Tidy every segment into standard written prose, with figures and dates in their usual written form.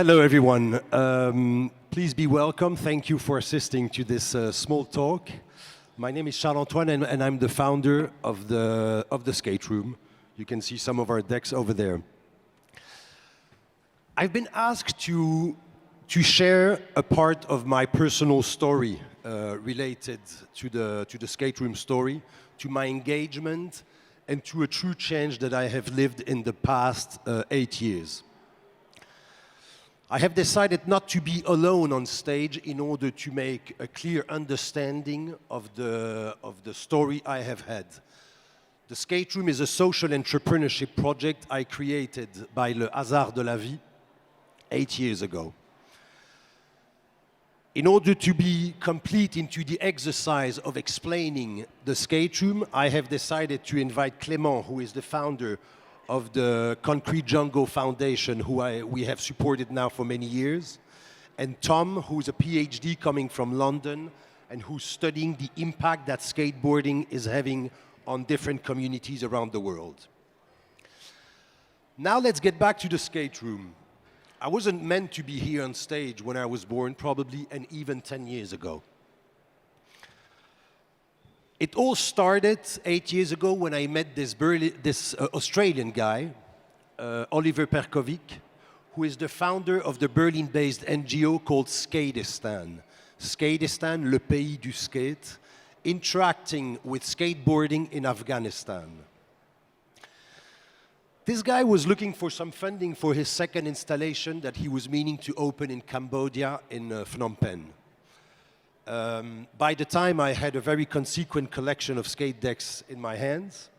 Hello, everyone. Please be welcome. Thank you for assisting to this small talk. My name is Charles-Antoine, and I'm the founder of the SKATEROOM. You can see some of our decks over there. I've been asked to share a part of my personal story related to the SKATEROOM story, to my engagement, and to a true change that I have lived in the past 8 years. I have decided not to be alone on stage in order to make a clear understanding of the story I have had. The SKATEROOM is a social entrepreneurship project I created by le hasard de la vie 8 years ago. In order to be complete into the exercise of explaining the SKATEROOM, I have decided to invite Clément, who is the founder of the Concrete Jungle Foundation, who we have supported now for many years, and Tom, who's a PhD coming from London and who's studying the impact that skateboarding is having on different communities around the world. Now let's get back to the SKATEROOM. I wasn't meant to be here on stage when I was born, probably, and even 10 years ago. It all started 8 years ago when I met this Australian guy, Oliver Perkovic, who is the founder of the Berlin-based NGO called Skateistan. Skateistan, le pays du skate, interacting with skateboarding in Afghanistan. This guy was looking for some funding for his second installation that he was meaning to open in Cambodia, in Phnom Penh. By the time I had a very consequent collection of skate decks in my hands,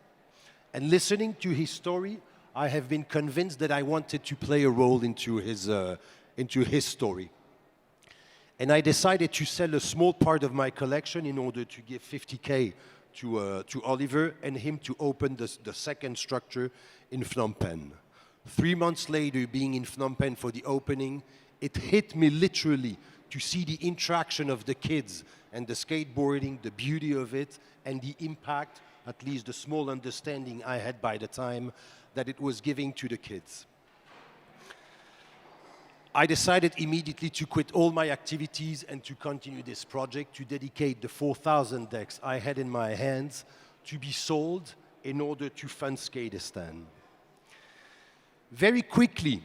and listening to his story, I have been convinced that I wanted to play a role into his story. And I decided to sell a small part of my collection in order to give 50K to Oliver and him to open the second structure in Phnom Penh. 3 months later, being in Phnom Penh for the opening, it hit me literally to see the interaction of the kids and the skateboarding, the beauty of it, and the impact, at least the small understanding I had by the time, that it was giving to the kids. I decided immediately to quit all my activities and to continue this project, to dedicate the 4,000 decks I had in my hands to be sold in order to fund Skateistan. Very quickly,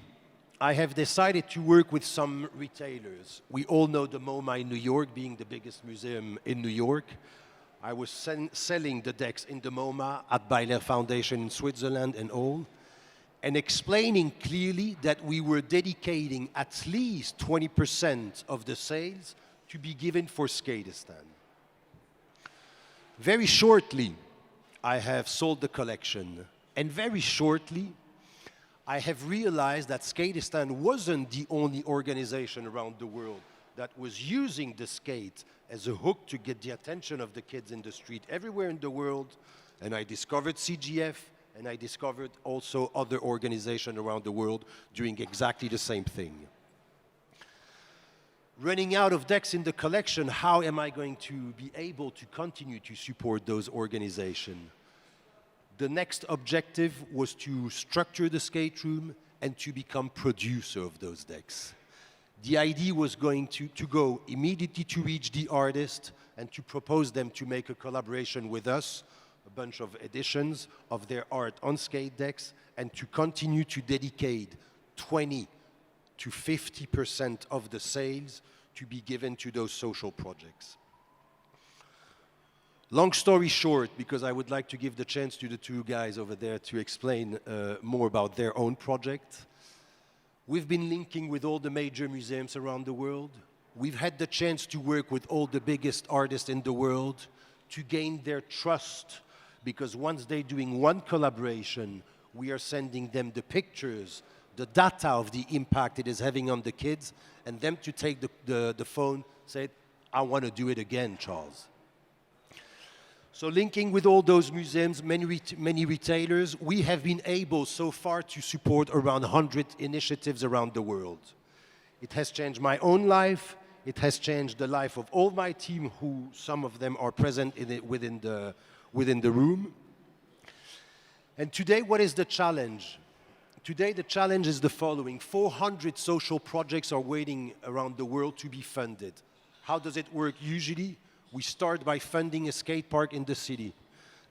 I have decided to work with some retailers. We all know the MoMA in New York being the biggest museum in New York. I was selling the decks in the MoMA at Beiler Foundation in Switzerland and all, and explaining clearly that we were dedicating at least 20% of the sales to be given for Skateistan. Very shortly, I have sold the collection, and very shortly, I have realized that Skateistan wasn't the only organization around the world that was using the skate as a hook to get the attention of the kids in the street everywhere in the world. And I discovered CGF, and I discovered also other organizations around the world doing exactly the same thing. Running out of decks in the collection, how am I going to be able to continue to support those organizations? The next objective was to structure the SKATEROOM and to become producer of those decks. The idea was going to go immediately to reach the artist and to propose them to make a collaboration with us, a bunch of editions of their art on skate decks, and to continue to dedicate 20 to 50% of the sales to be given to those social projects. Long story short, because I would like to give the chance to the two guys over there to explain more about their own project. We've been linking with all the major museums around the world. We've had the chance to work with all the biggest artists in the world to gain their trust, because once they're doing one collaboration, we are sending them the pictures, the data of the impact it is having on the kids, and them to take the phone, say, I want to do it again, Charles. So linking with all those museums, many retailers, we have been able so far to support around 100 initiatives around the world. It has changed my own life. It has changed the life of all my team, who some of them are present within the room. And today, what is the challenge? Today, the challenge is the following. 400 social projects are waiting around the world to be funded. How does it work usually? We start by funding a skate park in the city.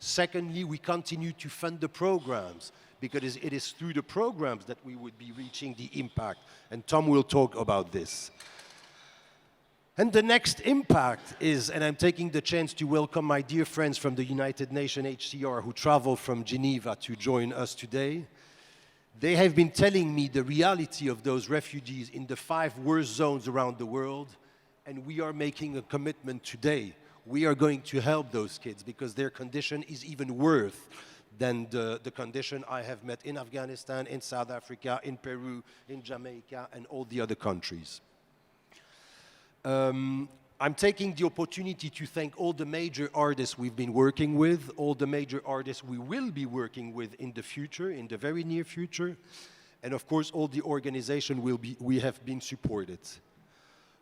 Secondly, we continue to fund the programs, because it is through the programs that we would be reaching the impact. And Tom will talk about this. And the next impact is, and I'm taking the chance to welcome my dear friends from the United Nations HCR who traveled from Geneva to join us today. They have been telling me the reality of those refugees in the 5 worst zones around the world, and we are making a commitment today. We are going to help those kids because their condition is even worse than the condition I have met in Afghanistan, in South Africa, in Peru, in Jamaica, and all the other countries. I'm taking the opportunity to thank all the major artists we've been working with, all the major artists we will be working with in the future, in the very near future, and of course all the organizations we have been supported.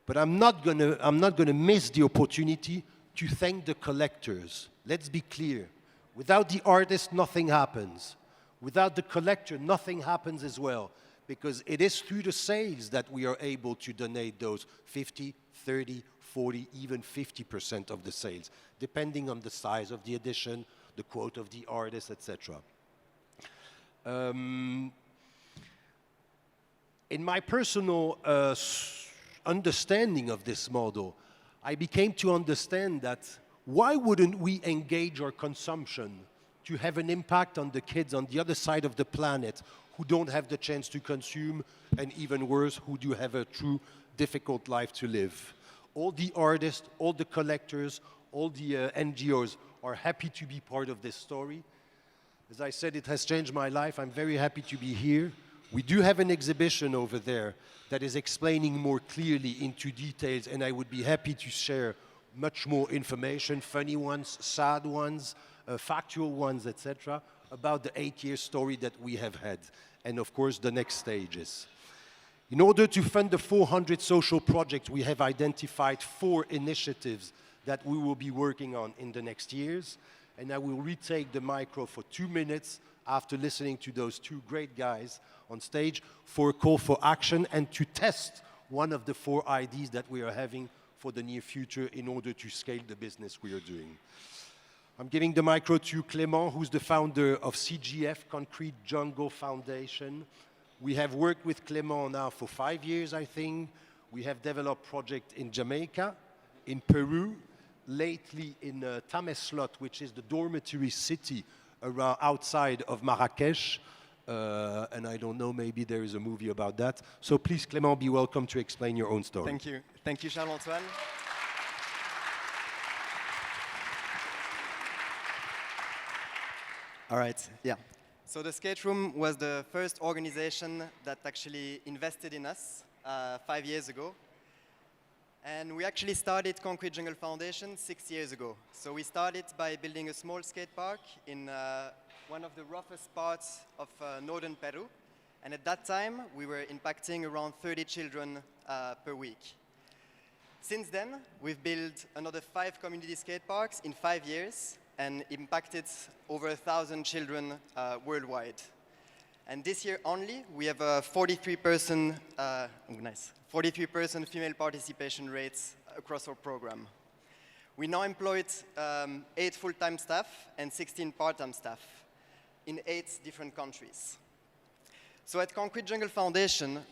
But I'm not gonna miss the opportunity to thank the collectors. Let's be clear. Without the artist, nothing happens. Without the collector, nothing happens as well, because it is through the sales that we are able to donate those 50, 30, 40, even 50% of the sales, depending on the size of the edition, the quote of the artist, etc. In my personal understanding of this model, I became to understand that why wouldn't we engage our consumption to have an impact on the kids on the other side of the planet who don't have the chance to consume, and even worse, who do have a true difficult life to live. All the artists, all the collectors, all the NGOs are happy to be part of this story. As I said, it has changed my life. I'm very happy to be here. We do have an exhibition over there that is explaining more clearly into details, and I would be happy to share much more information, funny ones, sad ones, factual ones, etc., about the 8-year story that we have had, and of course the next stages. In order to fund the 400 social projects, we have identified 4 initiatives that we will be working on in the next years, and I will retake the micro for 2 minutes after listening to those 2 great guys on stage for a call for action and to test one of the 4 ideas that we are having for the near future in order to scale the business we are doing. I'm giving the micro to Clément, who's the founder of CGF, Concrete Jungle Foundation. We have worked with Clément now for 5 years, I think. We have developed projects in Jamaica, in Peru, lately in Tameslot, which is the dormitory city around, outside of Marrakesh. And I don't know, maybe there is a movie about that. So please, Clément, be welcome to explain your own story. Thank you. Thank you, Charles-Antoine. All right, yeah. So the SKATEROOM was the first organization that actually invested in us 5 years ago. And we actually started Concrete Jungle Foundation 6 years ago. So we started by building a small skate park in one of the roughest parts of northern Peru. And at that time, we were impacting around 30 children per week. Since then, we've built another 5 community skate parks in 5 years and impacted over 1,000 children worldwide. And this year only, we have a 43% female participation rates across our program. We now employed 8 full-time staff and 16 part-time staff in 8 different countries. So at Concrete Jungle Foundation,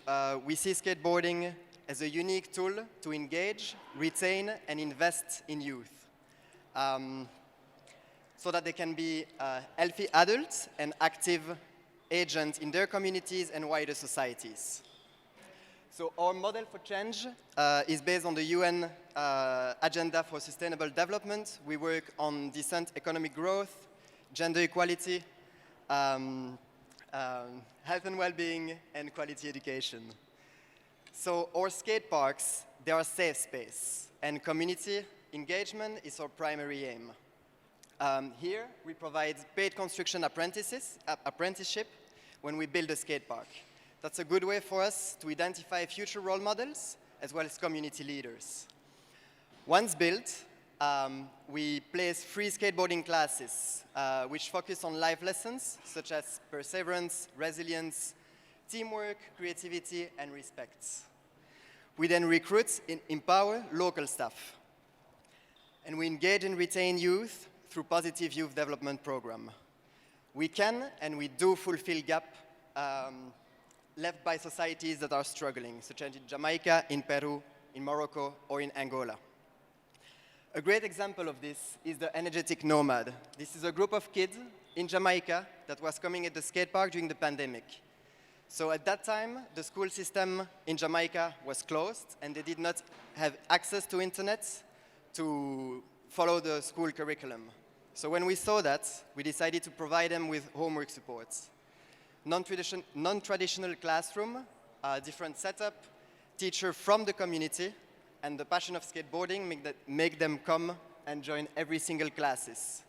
we see skateboarding as a unique tool to engage, retain, and invest in youth. So that they can be healthy adults and active agents in their communities and wider societies. So our model for change is based on the UN Agenda for Sustainable Development. We work on decent economic growth, gender equality, health and well-being, and quality education. So our skate parks, they are a safe space, and community engagement is our primary aim. Here, we provide paid construction apprenticeship when we build a skate park. That's a good way for us to identify future role models as well as community leaders. Once built, we place free skateboarding classes which focus on life lessons such as perseverance, resilience, teamwork, creativity, and respect. We then recruit and empower local staff. And we engage and retain youth through positive youth development program. We can and we do fulfill gap left by societies that are struggling, such as in Jamaica, in Peru, in Morocco, or in Angola. A great example of this is the Energetic Nomad. This is a group of kids in Jamaica that was coming at the skate park during the pandemic. So at that time, the school system in Jamaica was closed, and they did not have access to internet to follow the school curriculum. So when we saw that, we decided to provide them with homework support. Non-traditional classroom, different setup, teacher from the community, and the passion of skateboarding make them come and join every single classes.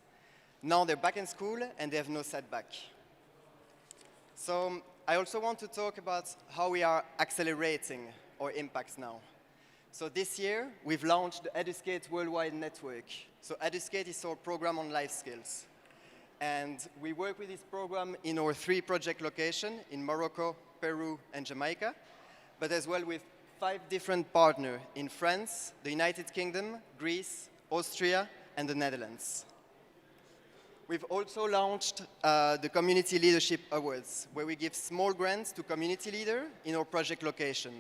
Now they're back in school and they have no setback. So I also want to talk about how we are accelerating our impacts now. So this year, we've launched the EduSkate Worldwide Network. So EduSkate is our program on life skills. And we work with this program in our 3 project locations in Morocco, Peru, and Jamaica, but as well with 5 different partners in France, the United Kingdom, Greece, Austria, and the Netherlands. We've also launched the Community Leadership Awards, where we give small grants to community leaders in our project location.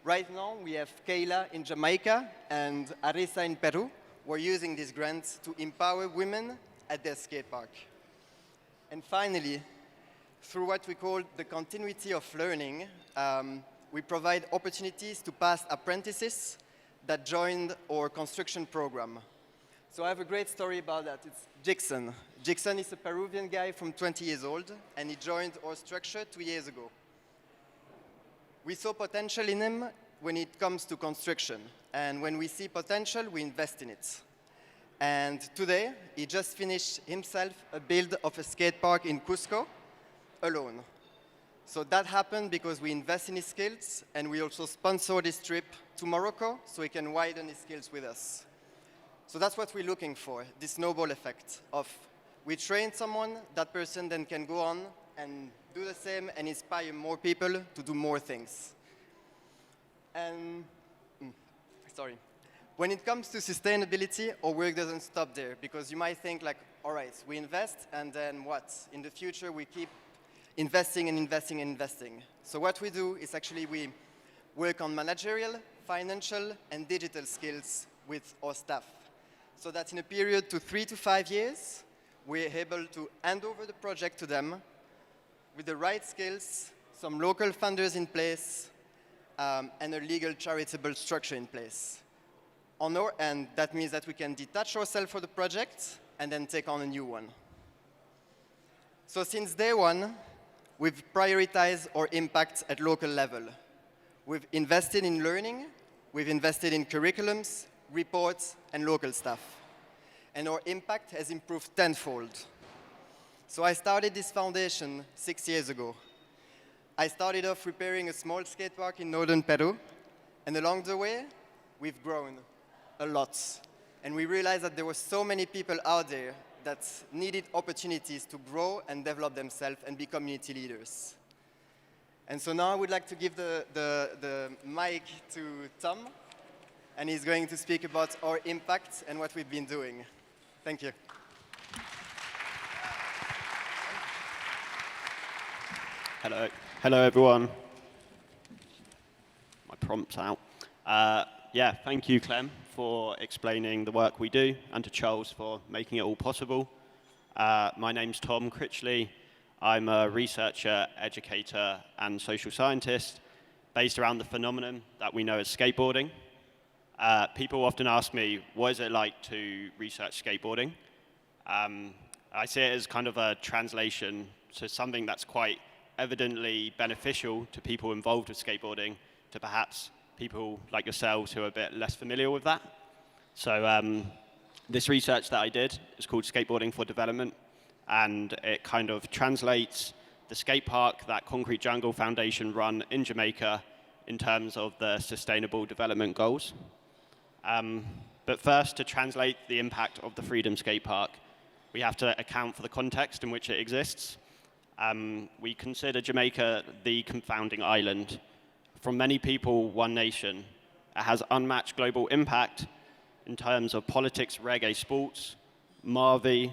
Right now, we have Kayla in Jamaica and Arisa in Peru. We're using these grants to empower women at their skate park. And finally, through what we call the continuity of learning, we provide opportunities to past apprentices that joined our construction program. So I have a great story about that. It's Jackson. Jackson is a Peruvian guy from 20 years old, and he joined our structure 2 years ago. We saw potential in him when it comes to construction, and when we see potential, we invest in it. And today, he just finished himself a build of a skate park in Cusco alone. So that happened because we invest in his skills, and we also sponsor this trip to Morocco so he can widen his skills with us. So that's what we're looking for, this snowball effect of we train someone, that person then can go on and do the same and inspire more people to do more things. And, when it comes to sustainability, our work doesn't stop there, because you might think like, all right, we invest, and then what? In the future, we keep investing and investing and investing. So what we do is actually we work on managerial, financial, and digital skills with our staff. So that in a period to 3 to 5 years, we're able to hand over the project to them with the right skills, some local funders in place, and a legal charitable structure in place. On our end, that means that we can detach ourselves from the project and then take on a new one. So since day one, we've prioritized our impact at local level. We've invested in learning, we've invested in curriculums, reports, and local staff. And our impact has improved tenfold. So I started this foundation 6 years ago. I started off repairing a small skate park in northern Peru, and along the way, we've grown a lot. And we realized that there were so many people out there that needed opportunities to grow and develop themselves and be community leaders. And so now I would like to give the mic to Tom, and he's going to speak about our impact and what we've been doing. Thank you. Hello everyone. My prompt's out. Yeah, thank you, Clem, for explaining the work we do, and to Charles for making it all possible. My name's Tom Critchley. I'm a researcher, educator, and social scientist based around the phenomenon that we know as skateboarding. People often ask me, what is it like to research skateboarding? I see it as kind of a translation to something that's quite evidently beneficial to people involved with skateboarding, to perhaps people like yourselves who are a bit less familiar with that. So this research that I did is called Skateboarding for Development, and it kind of translates the skate park that Concrete Jungle Foundation run in Jamaica in terms of the Sustainable Development Goals. But first, to translate the impact of the Freedom Skate Park, we have to account for the context in which it exists. We consider Jamaica the confounding island. From many people, one nation. It has unmatched global impact in terms of politics, reggae, sports, Marley,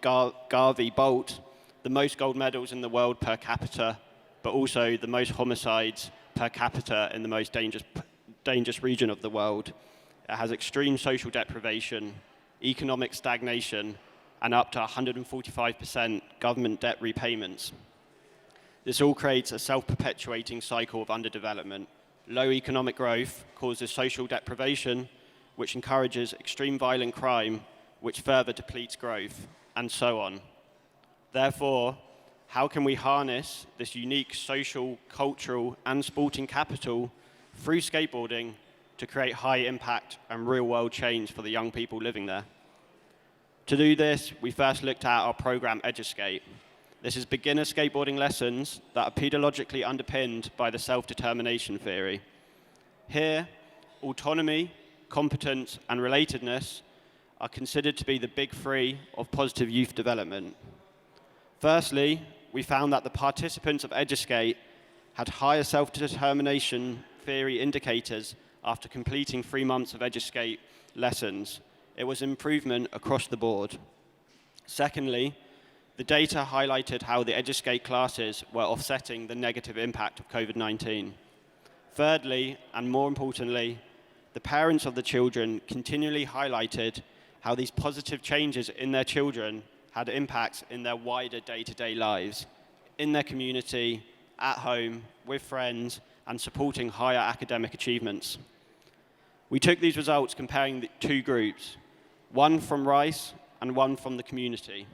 Garvey, Bolt, the most gold medals in the world per capita, but also the most homicides per capita in the most dangerous region of the world. It has extreme social deprivation, economic stagnation, and up to 145% government debt repayments. This all creates a self-perpetuating cycle of underdevelopment. Low economic growth causes social deprivation, which encourages extreme violent crime, which further depletes growth, and so on. Therefore, how can we harness this unique social, cultural, and sporting capital through skateboarding to create high impact and real-world change for the young people living there? To do this, we first looked at our program EduSkate. This is beginner skateboarding lessons that are pedagogically underpinned by the self-determination theory. Here, autonomy, competence, and relatedness are considered to be the big three of positive youth development. Firstly, we found that the participants of EduSkate had higher self-determination theory indicators after completing 3 months of EduSkate lessons. It was improvement across the board. Secondly, the data highlighted how the EduSkate classes were offsetting the negative impact of COVID-19. Thirdly, and more importantly, the parents of the children continually highlighted how these positive changes in their children had impacts in their wider day-to-day lives, in their community, at home, with friends, and supporting higher academic achievements. We took these results comparing the two groups, one from Rice and one from the community.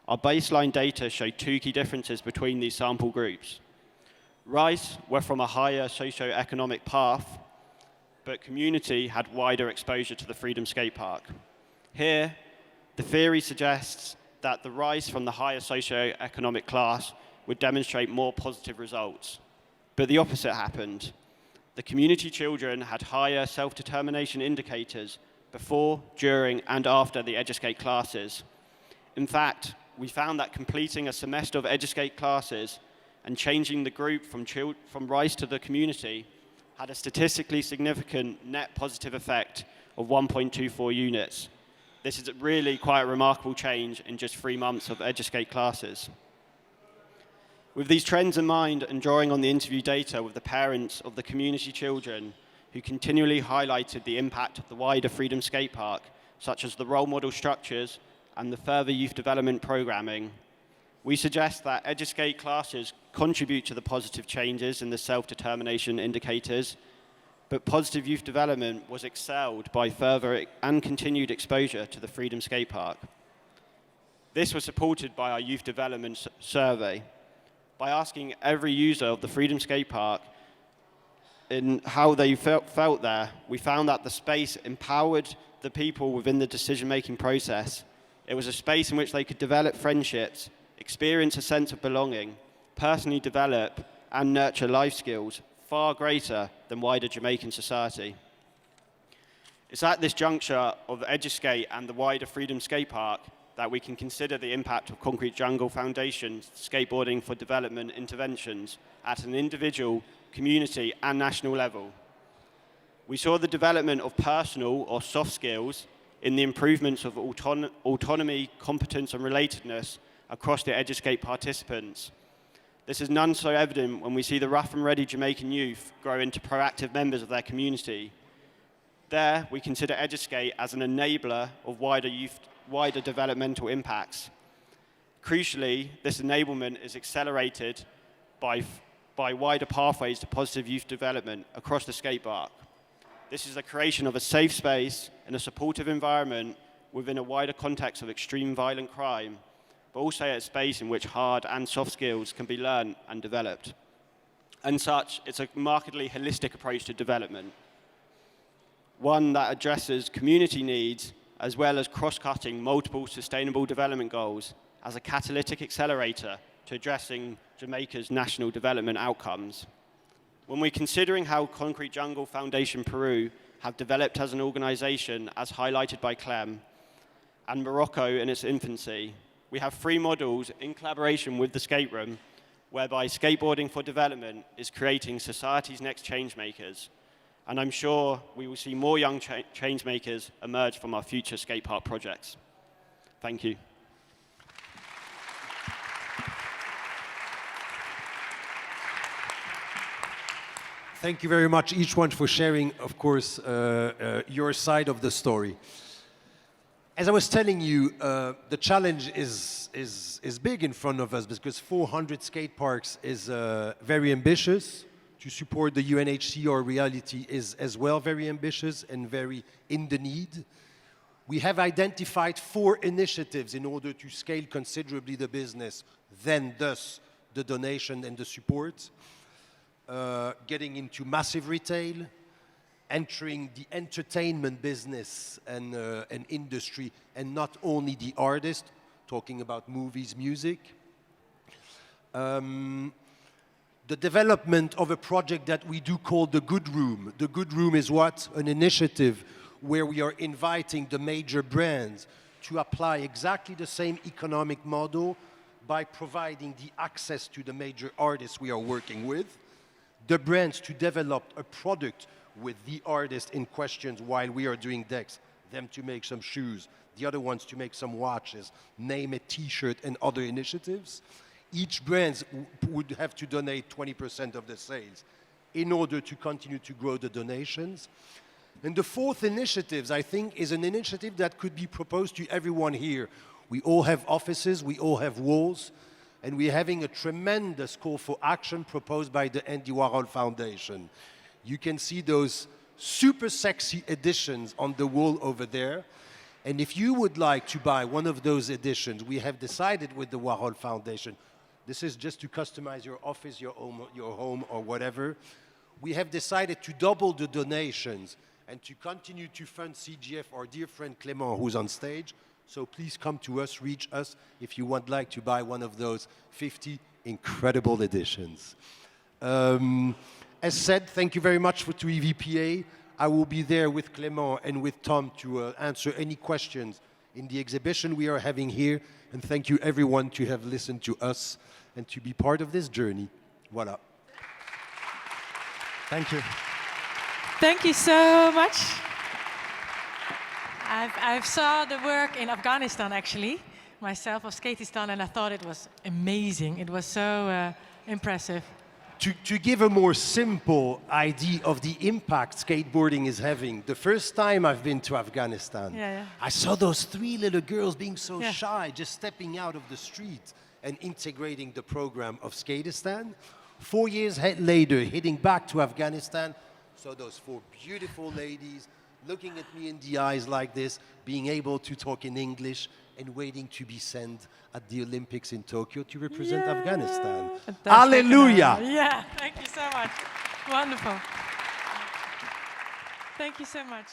Our baseline data showed two key differences between these sample groups. Rice were from a higher socio-economic path, but community had wider exposure to the Freedom Skate Park. Here, the theory suggests that the Rice from the higher socio-economic class would demonstrate more positive results. But the opposite happened. The community children had higher self-determination indicators before, during, and after the EduSkate classes. In fact, we found that completing a semester of EduSkate classes and changing the group from Rice to the community had a statistically significant net positive effect of 1.24 units. This is really quite a remarkable change in just 3 months of EduSkate classes. With these trends in mind and drawing on the interview data with the parents of the community children who continually highlighted the impact of the wider Freedom Skate Park, such as the role model structures and the further youth development programming, we suggest that EduSkate classes contribute to the positive changes in the self-determination indicators, but positive youth development was excelled by further and continued exposure to the Freedom Skate Park. This was supported by our youth development survey. By asking every user of the Freedom Skate Park in how they felt there, we found that the space empowered the people within the decision-making process. It was a space in which they could develop friendships, experience a sense of belonging, personally develop and nurture life skills far greater than wider Jamaican society. It's at this juncture of EduSkate and the wider Freedom Skate Park that we can consider the impact of Concrete Jungle Foundation's Skateboarding for Development interventions at an individual, community, and national level. We saw the development of personal or soft skills in the improvements of autonomy, competence, and relatedness across the EduSkate participants. This is none so evident when we see the rough and ready Jamaican youth grow into proactive members of their community. There, we consider EduSkate as an enabler of wider developmental impacts. Crucially, this enablement is accelerated by wider pathways to positive youth development across the skate park. This is the creation of a safe space and a supportive environment within a wider context of extreme violent crime, but also a space in which hard and soft skills can be learned and developed. And such, it's a markedly holistic approach to development, one that addresses community needs as well as cross-cutting multiple sustainable development goals as a catalytic accelerator to addressing Jamaica's national development outcomes. When we're considering how Concrete Jungle Foundation Peru have developed as an organization, as highlighted by Clem, and Morocco in its infancy, we have 3 models in collaboration with the Skate Room, whereby skateboarding for development is creating society's next change makers. And I'm sure we will see more young change makers emerge from our future skate park projects. Thank you. Thank you very much, each one, for sharing, of course, your side of the story. As I was telling you, the challenge is big in front of us because 400 skate parks is very ambitious. To support the UNHCR reality is as well very ambitious and very in the need. We have identified 4 initiatives in order to scale considerably the business, then thus the donation and the support. Getting into massive retail, entering the entertainment business and industry, and not only the artist, talking about movies, music. The development of a project that we do call the Good Room. The Good Room is what? An initiative where we are inviting the major brands to apply exactly the same economic model by providing the access to the major artists we are working with. The brands to develop a product with the artist in question while we are doing decks, them to make some shoes, the other ones to make some watches, name a t-shirt and other initiatives. Each brand would have to donate 20% of the sales in order to continue to grow the donations. And the 4th initiative, I think, is an initiative that could be proposed to everyone here. We all have offices, we all have walls, and we're having a tremendous call for action proposed by the Andy Warhol Foundation. You can see those super sexy editions on the wall over there. And if you would like to buy one of those editions, we have decided with the Warhol Foundation, this is just to customize your office, your home, or whatever. We have decided to double the donations and to continue to fund CGF, our dear friend Clement, who's on stage. So please come to us, reach us, if you would like to buy one of those 50 incredible editions. As said, thank you very much to EVPA. I will be there with Clément and with Tom to answer any questions in the exhibition we are having here. And thank you everyone to have listened to us and to be part of this journey. Voilà. Thank you. Thank you so much. I saw the work in Afghanistan, actually, myself, of Skatistan, and I thought it was amazing. It was so impressive. To give a more simple idea of the impact skateboarding is having, the first time I've been to Afghanistan, I saw those 3 little girls being so shy, just stepping out of the street and integrating the program of Skatistan. 4 years later, heading back to Afghanistan, saw those 4 beautiful ladies looking at me in the eyes like this, being able to talk in English and waiting to be sent at the Olympics in Tokyo to represent Afghanistan. Hallelujah! Yeah, thank you so much. Wonderful. Thank you so much.